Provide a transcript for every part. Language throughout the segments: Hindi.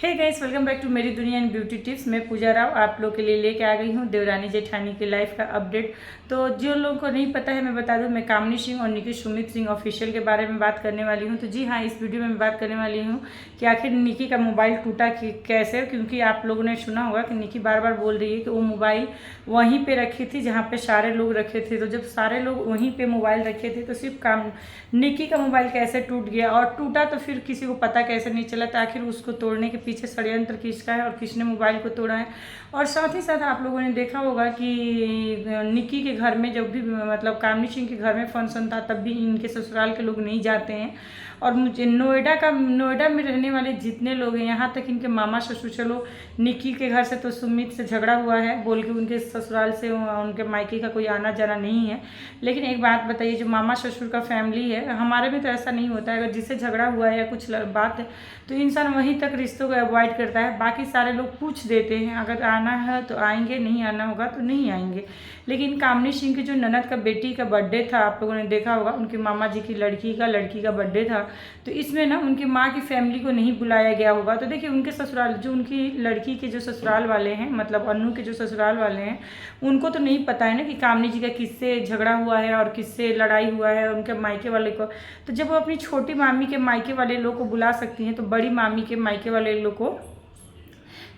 Hey guys, welcome back to मेरी दुनिया एंड ब्यूटी टिप्स। मैं पूजा राव आप लोग के लिए लेके आ गई हूँ देवरानी जेठानी की लाइफ का अपडेट। तो जो लोगों को नहीं पता है मैं बता दूँ, मैं कामनी सिंह और निकी सुमित सिंह ऑफिशियल के बारे में बात करने वाली हूँ। तो जी हाँ, इस वीडियो में मैं बात करने वाली हूँ कि आखिर निकी का मोबाइल टूटा कैसे, क्योंकि आप लोगों ने सुना होगा कि निकी बार बार बोल रही है कि वो मोबाइल वहीं पर रखी थी जहाँ पर सारे लोग रखे थे। तो जब सारे लोग वहीं पर मोबाइल रखे थे तो सिर्फ निकी का मोबाइल कैसे टूट गया, और टूटा तो फिर किसी को पता कैसे नहीं चला। तो आखिर उसको तोड़ने के पीछे षड्यंत्र किसका है और किसने मोबाइल को तोड़ा है। और साथ ही साथ आप लोगों ने देखा होगा कि निकी के घर में जब भी मतलब कामनी सिंह के घर में फंक्शन था तब भी इनके ससुराल के लोग नहीं जाते हैं। और मुझे नोएडा में रहने वाले जितने लोग हैं, यहाँ तक इनके मामा ससुर, चलो निकी के घर से तो सुमित से झगड़ा हुआ है बोल के उनके ससुराल से उनके मायके का कोई आना जाना नहीं है। लेकिन एक बात बताइए, जो मामा ससुर का फैमिली है, हमारे में तो ऐसा नहीं होता है। अगर जिससे झगड़ा हुआ है या कुछ बात है तो इंसान वहीं तक रिश्तों को अवॉइड करता है। बाकी सारे लोग पूछ देते हैं, अगर आना है तो आएंगे, नहीं आना होगा तो नहीं आएंगे। लेकिन कामनी सिंह की जो ननद का बेटी का बर्थडे था, आप लोगों ने देखा होगा, उनके मामा जी की लड़की का बर्थडे था। तो इसमें ना उनकी माँ की फैमिली को नहीं बुलाया गया होगा। तो देखिए, उनके ससुराल, जो उनकी लड़की के जो ससुराल वाले हैं, मतलब अन्नू के जो ससुराल वाले हैं, उनको तो नहीं पता है ना कि कामनी जी का किससे झगड़ा हुआ है और किससे लड़ाई हुआ है उनके मायके वाले को। तो जब वो अपनी छोटी मामी के मायके वाले लोग को बुला सकती हैं तो बड़ी मामी के मायके वाले लोग को,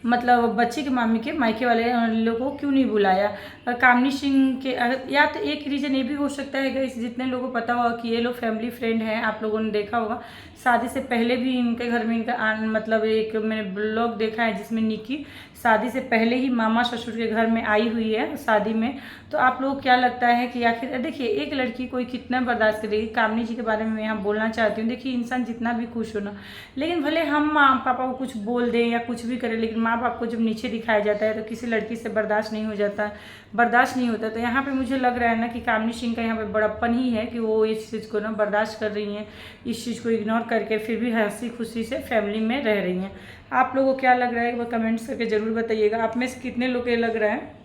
मतलब बच्ची के मामी के मायके वाले लोगों को क्यों नहीं बुलाया। कामनी सिंह के या तो एक रीज़न ये भी हो सकता है कि जितने लोगों को पता होगा कि ये लोग फैमिली फ्रेंड हैं। आप लोगों ने देखा होगा शादी से पहले भी इनके घर में इनका मतलब एक मैंने ब्लॉग देखा है जिसमें निकी शादी से पहले ही मामा ससुर के घर में आई हुई है शादी में। तो आप लोग क्या लगता है कि आखिर देखिए, एक लड़की कोई कितना बर्दाश्त करेगी। कामनी जी के बारे में मैं यहाँ बोलना चाहती हूँ, देखिए इंसान जितना भी खुश हो ना, लेकिन भले हम माँ पापा को कुछ बोल दें या कुछ भी करें, लेकिन माँ बाप को जब नीचे दिखाया जाता है तो किसी लड़की से बर्दाश्त नहीं होता। तो यहाँ पे मुझे लग रहा है ना कि कामनी सिंह का यहाँ पे बड़प्पन ही है कि वो इस चीज़ को ना बर्दाश्त कर रही हैं, इस चीज़ को इग्नोर करके फिर भी हंसी खुशी से फैमिली में रह रही हैं। आप लोगों को क्या लग रहा है वो कमेंट्स करके ज़रूर बताइएगा। आप में से कितने लोग ये लग रहा है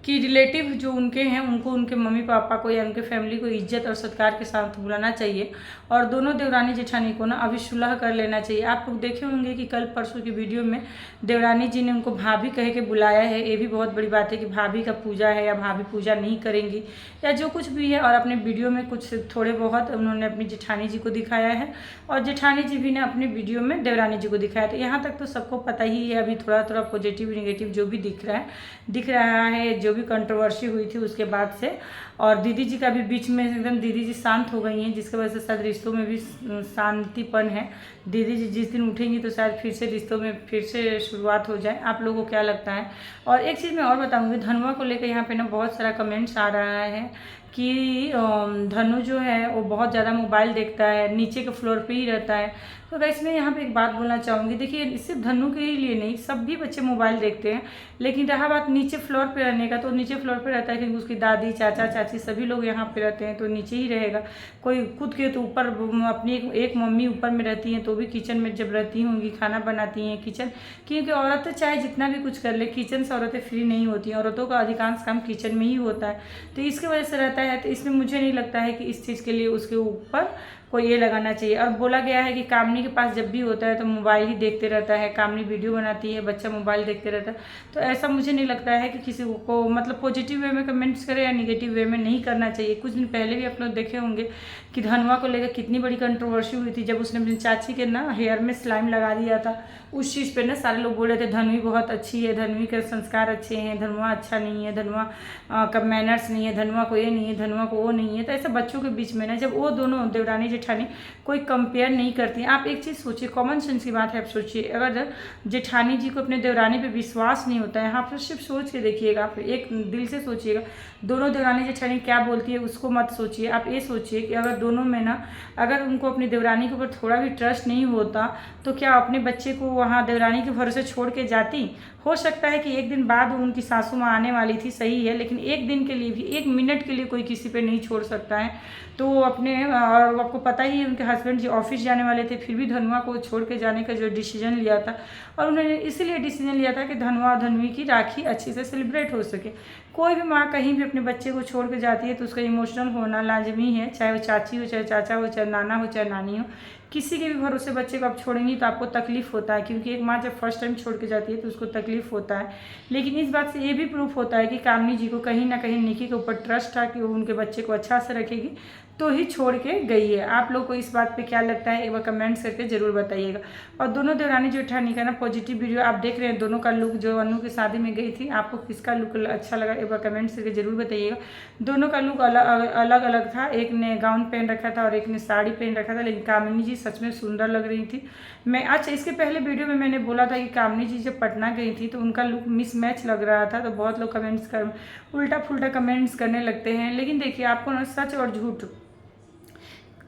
कि रिलेटिव जो उनके हैं उनको उनके मम्मी पापा को या उनके फैमिली को इज्जत और सत्कार के साथ बुलाना चाहिए, और दोनों देवरानी जेठानी को ना अभी सुलह कर लेना चाहिए। आप लोग देखे होंगे कि कल परसों की वीडियो में देवरानी जी ने उनको भाभी कह के बुलाया है। ये भी बहुत बड़ी बात है कि भाभी का पूजा है या भाभी पूजा नहीं करेंगी या जो कुछ भी है। और अपने वीडियो में कुछ थोड़े बहुत उन्होंने अपनी जेठानी जी को दिखाया है और जेठानी जी भी ने अपने वीडियो में देवरानी जी को दिखाया। तो यहाँ तक तो सबको पता ही है। अभी थोड़ा थोड़ा पॉजिटिव नेगेटिव जो भी दिख रहा है जो भी कंट्रोवर्सी हुई थी उसके बाद से। और दीदी जी का भी बीच में एकदम दीदी जी शांत हो गई हैं, जिसकी वजह से शायद रिश्तों में भी शांतिपन है। दीदी जी जिस दिन उठेंगी तो शायद फिर से रिश्तों में फिर से शुरुआत हो जाए। आप लोगों को क्या लगता है। और एक चीज़ मैं और बताऊंगी, धनुआ को लेकर यहाँ पे ना बहुत सारा कमेंट्स आ रहा है कि धनु जो है वो बहुत ज़्यादा मोबाइल देखता है, नीचे के फ्लोर पे ही रहता है। तो वैसे मैं यहाँ पे एक बात बोलना चाहूँगी, देखिए सिर्फ धनु के ही लिए नहीं, सब भी बच्चे मोबाइल देखते हैं। लेकिन रहा बात नीचे फ्लोर पे रहने का, तो नीचे फ्लोर पे रहता है क्योंकि उसकी दादी चाचा चाची सभी लोग यहाँ पे रहते हैं तो नीचे ही रहेगा। कोई खुद के तो ऊपर अपनी एक मम्मी ऊपर में रहती हैं तो भी किचन में जब रहती होंगी खाना बनाती हैं किचन, क्योंकि औरतें चाहे जितना भी कुछ कर ले, किचन से औरतें फ्री नहीं होती हैं। औरतों का अधिकांश काम किचन में ही होता है, तो इसकी वजह से रहता है। तो इसमें मुझे नहीं लगता है कि इस चीज़ के लिए उसके ऊपर कोई ये लगाना चाहिए। और बोला गया है कि कामनी के पास जब भी होता है तो मोबाइल ही देखते रहता है, कामनी वीडियो बनाती है, बच्चा मोबाइल देखते रहता है। तो ऐसा मुझे नहीं लगता है कि किसी को मतलब पॉजिटिव वे में कमेंट्स करे या निगेटिव वे में नहीं करना चाहिए। कुछ दिन पहले भी आप लोग देखे होंगे कि धनुआ को लेकर कितनी बड़ी कंट्रोवर्सी हुई थी, जब उसने अपनी चाची के ना हेयर में स्लाइम लगा दिया था। उस चीज़ पर ना सारे लोग बोल रहे थे धनुई बहुत अच्छी है, धनुई के संस्कार अच्छे हैं, धनुआ अच्छा नहीं है, धनुआ का मैनर्स नहीं है, धनुआ को ये नहीं है, धनुआ को वो नहीं है। तो ऐसे बच्चों के बीच में ना जब वो दोनों देवरानी जेठानी कोई कंपेयर नहीं करती। आप एक चीज़ सोचिए, कॉमन सेंस की बात है, आप सोचिए अगर जेठानी जी को अपने देवरानी पे विश्वास नहीं होता है, आप सिर्फ सोच के देखिएगा, आप एक दिल से सोचिएगा, दोनों देवरानी जेठानी क्या बोलती है उसको मत सोचिए। आप ये सोचिए कि अगर दोनों में ना, अगर उनको अपनी देवरानी के ऊपर थोड़ा भी ट्रस्ट नहीं होता तो क्या अपने बच्चे को वहाँ देवरानी के भरोसे छोड़ के जाती। हो सकता है कि एक दिन बाद उनकी सासू माँ आने वाली थी, सही है, लेकिन एक दिन के लिए भी, एक मिनट के लिए कोई किसी पे नहीं छोड़ सकता है। तो वो अपने, और आपको पता ही है उनके हस्बैंड जी ऑफिस जाने वाले थे, फिर भी धनुआ को छोड़ के जाने का जो डिसीजन लिया था, और उन्होंने इसीलिए डिसीजन लिया था कि धनुआ और धनवी की राखी अच्छे से सेलिब्रेट हो सके। कोई भी माँ कहीं भी अपने बच्चे को छोड़ के जाती है तो उसका इमोशनल होना लाजमी है, चाहे वो चाची हो, चाहे चाचा हो, चाहे नाना हो, चाहे नानी हो। किसी के भी भरोसे बच्चे को आप छोड़ेंगी तो आपको तकलीफ होता है, क्योंकि एक माँ जब फर्स्ट टाइम छोड़ के जाती है तो उसको तकलीफ होता है। लेकिन इस बात से ये भी प्रूफ होता है कि कामनी जी को कहीं ना कहीं निकी के ऊपर ट्रस्ट था कि वो उनके बच्चे को अच्छा से रखेगी, तो ही छोड़ के गई है। आप लोग को इस बात पे क्या लगता है एक बार कमेंट्स करके जरूर बताइएगा। और दोनों देवरानी जेठानी का ना पॉजिटिव वीडियो आप देख रहे हैं, दोनों का लुक, जो अनु की शादी में गई थी, आपको किसका लुक अच्छा लगा एक बार कमेंट्स करके जरूर बताइएगा। दोनों का लुक अलग अलग था, एक ने गाउन पहन रखा था और एक ने साड़ी पहन रखा था, लेकिन कामिनी जी सच में सुंदर लग रही थी। मैं अच्छा, इसके पहले वीडियो में मैंने बोला था कि कामिनी जी जब पटना गई थी तो उनका लुक मिसमैच लग रहा था, तो बहुत लोग कमेंट्स कर उल्टा फुल्टा कमेंट्स करने लगते हैं। लेकिन देखिए, आपको ना सच और झूठ,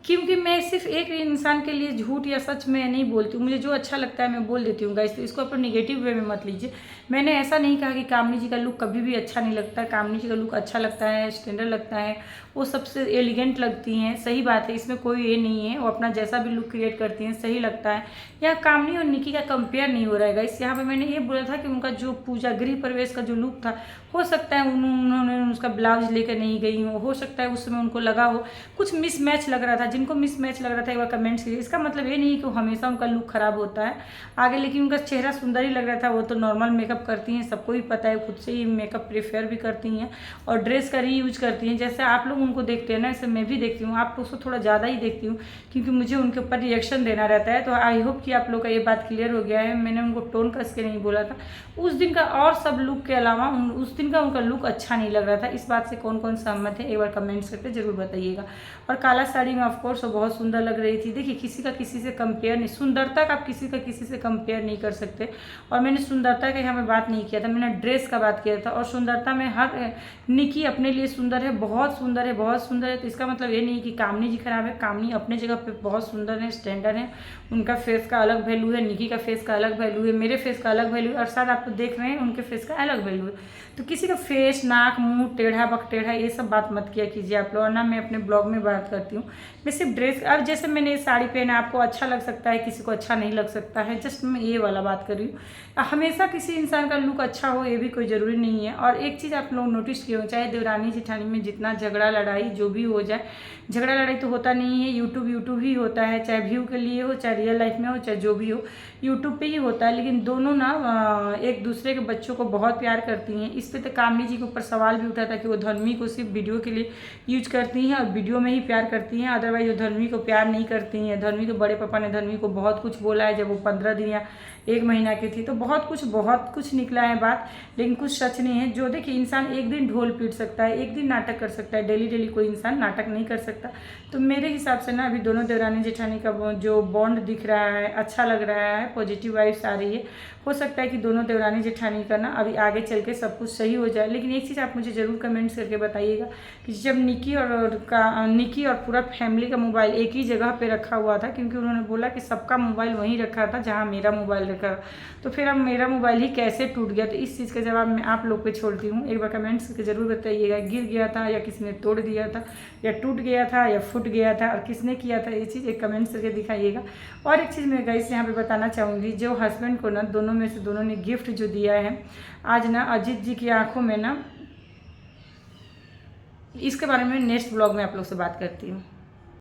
क्योंकि मैं सिर्फ एक इंसान के लिए झूठ या सच में नहीं बोलती हूँ, मुझे जो अच्छा लगता है मैं बोल देती हूँ गाइस, तो इसको अपन निगेटिव वे में मत लीजिए। मैंने ऐसा नहीं कहा कि कामनी जी का लुक कभी भी अच्छा नहीं लगता, कामनी जी का लुक अच्छा लगता है, स्टैंडर्ड लगता है, वो सबसे एलिगेंट लगती हैं, सही बात है, इसमें कोई ये नहीं है, वो अपना जैसा भी लुक क्रिएट करती हैं सही लगता है। यहाँ कामनी और निकी का कंपेयर नहीं हो रहा है गाइस, यहाँ पे मैंने ये बोला था कि उनका जो पूजा गृह प्रवेश का जो लुक था, हो सकता है उन्होंने उसका ब्लाउज लेकर नहीं गई हो सकता है उस समय उनको लगा हो कुछ मिसमैच लग रहा था। जिनको मिसमैच लग रहा था एक बार कमेंट्स कीजिए, इसका मतलब ये नहीं कि हमेशा उनका लुक खराब होता है आगे, लेकिन उनका चेहरा सुंदर ही लग रहा था। वो तो नॉर्मल मेकअप करती हैं, सबको भी पता है, खुद से ही मेकअप प्रेफर भी करती हैं और ड्रेस का री यूज करती हैं। जैसे आप लोग उनको देखते हैं ना, ऐसे मैं भी देखती हूँ, आप लोग उसको थोड़ा ज़्यादा ही देखती हूँ, क्योंकि मुझे उनके ऊपर रिएक्शन देना रहता है। तो आई होप कि आप लोग का ये बात क्लियर हो गया है। मैंने उनको टोन कस के नहीं बोला था उस दिन का, और सब लुक के अलावा उस दिन का उनका लुक अच्छा नहीं लग रहा था। इस बात से कौन कौन सहमत है एक बार कमेंट्स करके जरूर बताइएगा। और काला साड़ी में ऑफकोर्स वो बहुत सुंदर लग रही थी। देखिए, किसी का किसी से कंपेयर नहीं, सुंदरता का आप किसी का किसी से कंपेयर नहीं कर सकते। और मैंने सुंदरता के यहाँ पे बात नहीं किया था, मैंने ड्रेस का बात किया था। और सुंदरता में हर निकी अपने लिए सुंदर है, बहुत सुंदर है, बहुत सुंदर है। तो इसका मतलब ये नहीं कि कामनी जी खराब है, कामनी अपने जगह पे बहुत सुंदर है, स्टैंडर्ड है, उनका फेस का अलग वैल्यू है, निकी का फेस का अलग वैल्यू है, मेरे फेस का अलग वैल्यू है, और शायद आप तो देख रहे हैं उनके फेस का अलग वैल्यू है। तो किसी का फेस, नाक, मुंह टेढ़ा बकटेढ़ा ये सब बात मत किया कीजिए आप लोग, ना मैं अपने ब्लॉग में बात करती हूँ। मैं सिर्फ ड्रेस, अब जैसे मैंने साड़ी पहना, आपको अच्छा लग सकता है, किसी को अच्छा नहीं लग सकता है, जस्ट मैं ये वाला बात कर रही हूँ। हमेशा किसी इंसान का लुक अच्छा हो ये भी कोई ज़रूरी नहीं है। और एक चीज़ आप लोग नोटिस किए हो, चाहे देवरानी जेठानी में जितना झगड़ा लड़ाई जो भी हो जाए, झगड़ा लड़ाई तो होता नहीं है, यूट्यूब ही होता है, चाहे व्यू के लिए हो, चाहे रियल लाइफ में हो, चाहे जो भी हो, यूट्यूब पे ही होता है। लेकिन दोनों ना एक दूसरे के बच्चों को बहुत प्यार करती हैं। इस पे तो कामनी जी के ऊपर सवाल भी उठा था कि वो धर्मी को सिर्फ वीडियो के लिए यूज करती हैं और वीडियो में ही प्यार करती हैं, अदरवाइज वो धर्मी को प्यार नहीं करती हैं। धर्मी के बड़े पापा ने धर्मी को बहुत कुछ बोला है जब वो 15 दिन या 1 महीना की थी, तो बहुत कुछ निकला है बात, लेकिन कुछ सच नहीं है। जो देखिए, इंसान एक दिन ढोल पीट सकता है, एक दिन नाटक कर सकता है, डेली कोई इंसान नाटक नहीं कर सकता। तो मेरे हिसाब से ना अभी दोनों देवरानी जेठानी का जो बॉन्ड दिख रहा है, अच्छा लग रहा है, पॉजिटिव वाइब्स आ रही है। हो सकता है कि दोनों देवरानी जेठानी का ना अभी आगे चल के सब कुछ सही हो जाए। लेकिन एक चीज़ आप मुझे ज़रूर कमेंट्स करके बताइएगा कि जब निकी और पूरा फैमिली का मोबाइल एक ही जगह पे रखा हुआ था, क्योंकि उन्होंने बोला कि सबका मोबाइल वहीं रखा था जहाँ मेरा मोबाइल रखा, तो फिर अब मेरा मोबाइल ही कैसे टूट गया। तो इस चीज़ का जवाब मैं आप लोग पे छोड़ती हूँ, एक बार कमेंट्स करके ज़रूर बताइएगा। गिर गया था या किसी ने तोड़ दिया था, या टूट गया था या फूट गया था, और किसने किया था, ये चीज़ एक कमेंट्स करके दिखाइएगा। और एक चीज़ मैं गाइस यहाँ पे बताना चाहूँगी, जो हस्बैंड को ना दोनों में से दोनों ने गिफ्ट जो दिया है आज ना, अजीत जी की आंखों में ना, इसके बारे में नेक्स्ट ब्लॉग में आप लोग से बात करती हूँ।